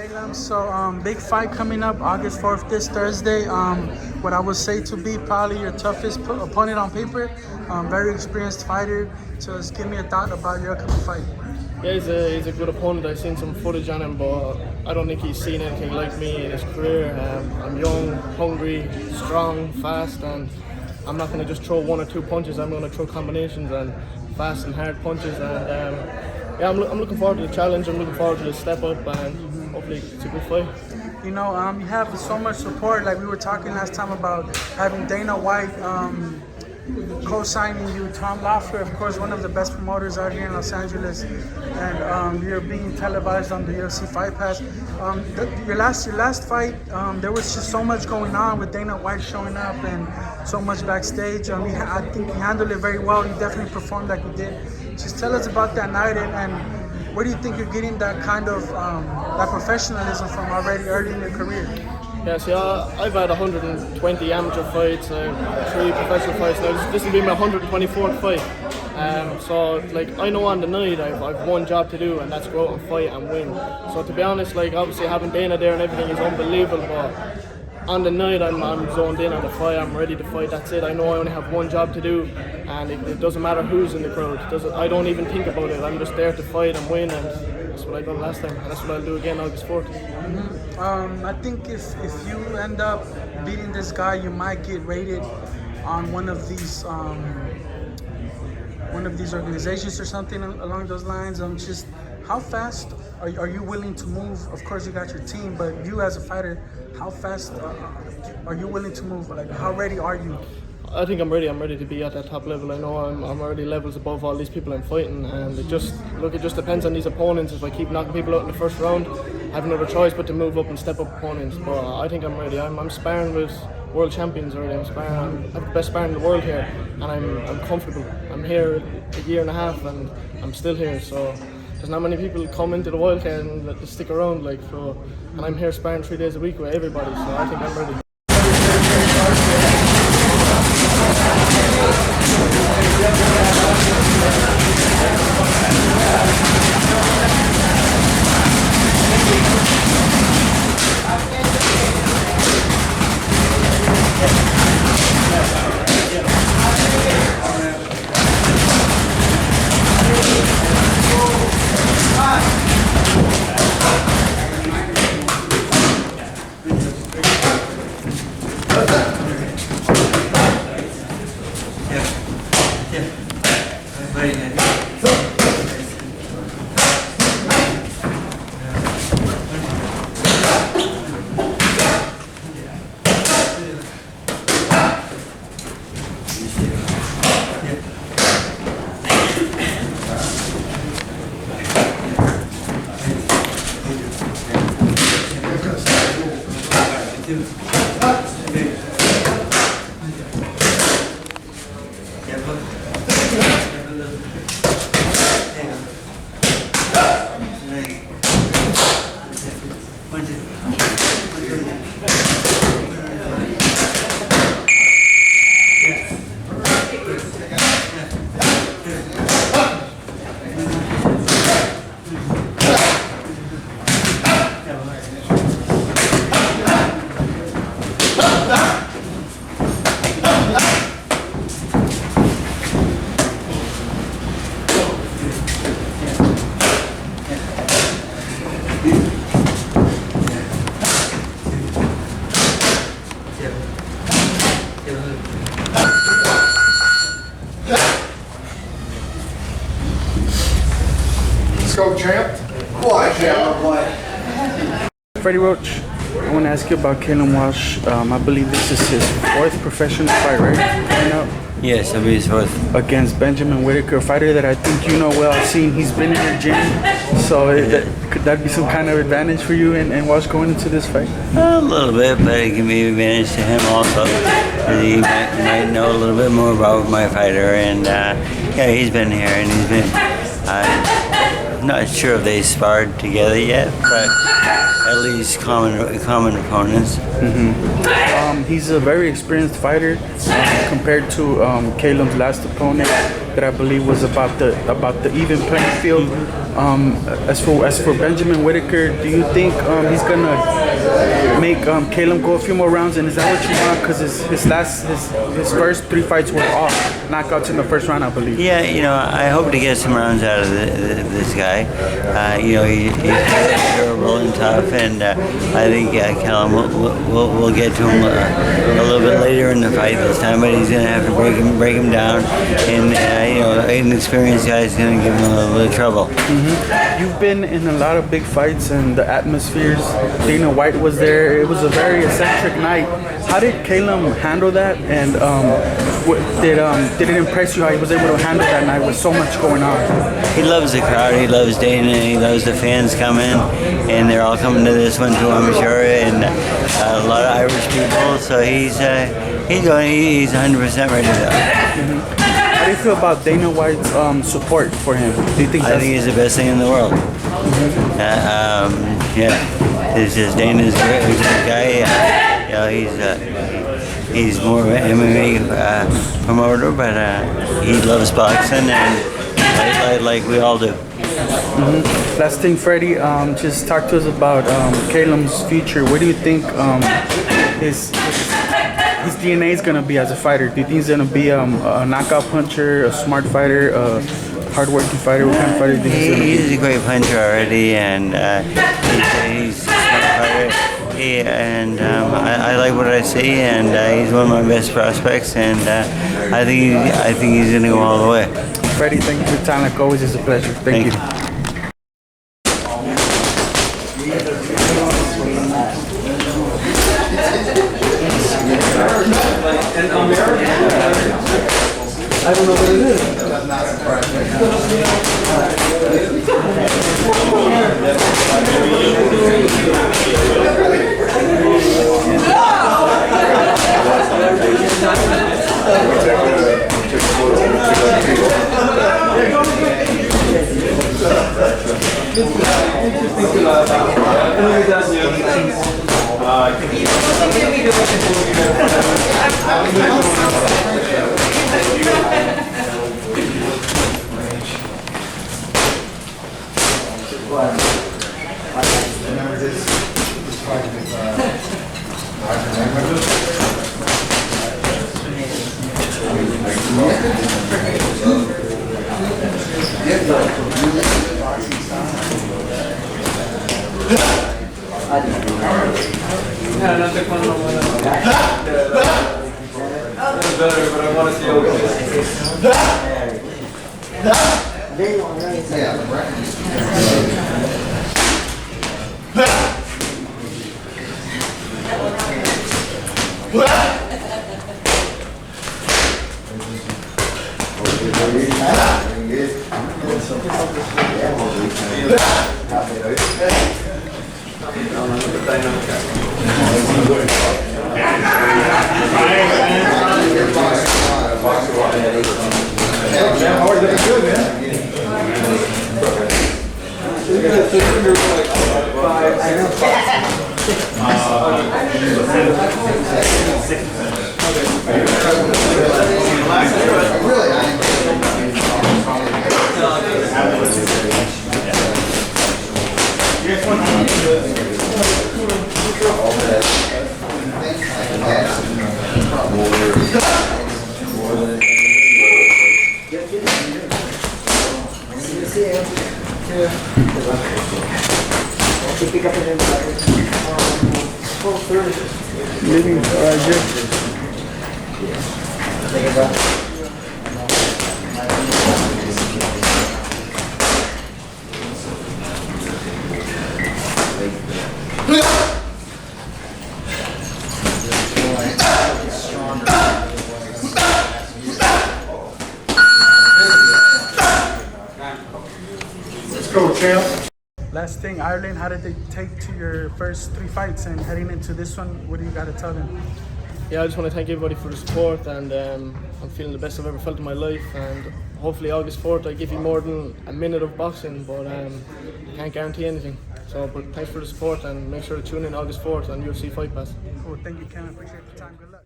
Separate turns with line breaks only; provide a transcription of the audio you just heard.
Callum. So big fight coming up August 4th this Thursday. What I would say to be probably your toughest opponent on paper. Very experienced fighter. So just give me a thought about your upcoming fight.
Yeah, he's a good opponent. I've seen some footage on him, but I don't think he's seen anything like me in his career. I'm young, hungry, strong, fast, and I'm not going to just throw one or two punches. I'm going to throw combinations and fast and hard punches. And yeah, I'm looking forward to the challenge. I'm looking forward to the step up, and hopefully it's a good fight.
You know, you have so much support. Like we were talking last time about having Dana White co-signing you, Tom Loeffler, of course, one of the best promoters out here in Los Angeles, and you're being televised on the UFC Fight Pass. Your last fight, there was just so much going on with Dana White showing up and so much backstage. I think you handled it very well. You definitely performed like you did. Just tell us about that night and where do you think you're getting that kind of that professionalism from already early in your career?
Yeah, see, I've had 120 amateur fights, 3 professional fights. Now this will be my 124th fight. So, like, I know on the night I've one job to do, and that's go out and fight and win. So, to be honest, like, obviously having Dana there and everything is unbelievable, but on the night I'm zoned in on the fight, I'm ready to fight, that's it. I know I only have one job to do, and it doesn't matter who's in the crowd. I don't even think about it. I'm just there to fight and win, and that's what I done last time, and that's what I'll do again August 4th.
I think if you end up beating this guy, you might get rated on one of these organizations or something along those lines. Just how fast are you willing to move? Of course, you got your team, but you as a fighter, how fast are you willing to move? Like, how ready are you?
I think I'm ready. I'm ready to be at that top level. I know I'm already levels above all these people I'm fighting, and it just depends on these opponents. If I keep knocking people out in the first round, I have no other choice but to move up and step up opponents. But I think I'm ready. I'm sparring with world champions already. I have the best sparring in the world here, and I'm comfortable. I'm here a year and a half, and I'm still here. So there's not many people come into the wildcard and stick around and I'm here sparring 3 days a week with everybody. So I think I'm ready.
Go, champ. Why, champ? Why?
Fredy Roach, I want to ask you about Callum Walsh. I believe this is his 4th professional fight, right? Coming up
Yes, it'll be his 4th.
against Benjamin Whitaker, a fighter that I think you know well. I've seen he's been in your gym, so could that be some kind of advantage for you and Walsh going into this fight?
A little bit, but it can be an advantage to him also. He might know a little bit more about my fighter, and yeah, he's been here and he's been. I'm not sure if they sparred together yet, but at least common opponents.
He's a very experienced fighter compared to Callum's last opponent.
that I believe was about the even playing field. As for Benjamin Whitaker, do you think he's gonna make Callum go a few more rounds? And is that what you want? Because his first 3 fights were all knockouts in the first round, I believe.
Yeah, I hope to get some rounds out of this guy. He's durable and tough, and I think Callum will get to him a little bit later in the fight this time, but he's going to have to break him down, and an inexperienced guy is going to give him a little bit of trouble.
Mm-hmm. You've been in a lot of big fights and the atmospheres. Dana White was there. It was a very eccentric night. How did Callum handle that? And did it impress you how he was able to handle that night with so much going on?
He loves the crowd. He loves Dana. He loves the fans coming, and they're all coming to this one too, I'm sure. And a lot of Irish people. So he's 100% ready to go.
Mm-hmm. How do you feel about Dana White's support for him? Do you think?
I think he's the best thing in the world. It's just Dana's a great guy. He's more of an MMA promoter, but he loves boxing, and like we all do.
Mm-hmm. Last thing, Freddie, just talk to us about Callum's future. What do you think his DNA is going to be as a fighter? Do you think he's going to be a knockout puncher, a smart fighter, a hard-working fighter? What kind of fighter do you think he's going to be?
He's a great puncher already, and he's a smart fighter. I like what I see, and he's one of my best prospects, and I think he's going to go all the way.
Freddie, thank you for your time. Like always, it's a pleasure. Thank you.
I don't know what it is.
Let's go, champ.
Last thing, Ireland, how did they take to your first 3 fights, and heading into this one, what do you got to tell them?
Yeah, I just want to thank everybody for the support, and I'm feeling the best I've ever felt in my life, and hopefully August 4th I give you more than a minute of boxing, but I can't guarantee anything. So, but thanks for the support, and make sure to tune in August 4th on UFC Fight Pass.
Cool, thank you, Ken. Appreciate the time. Good luck.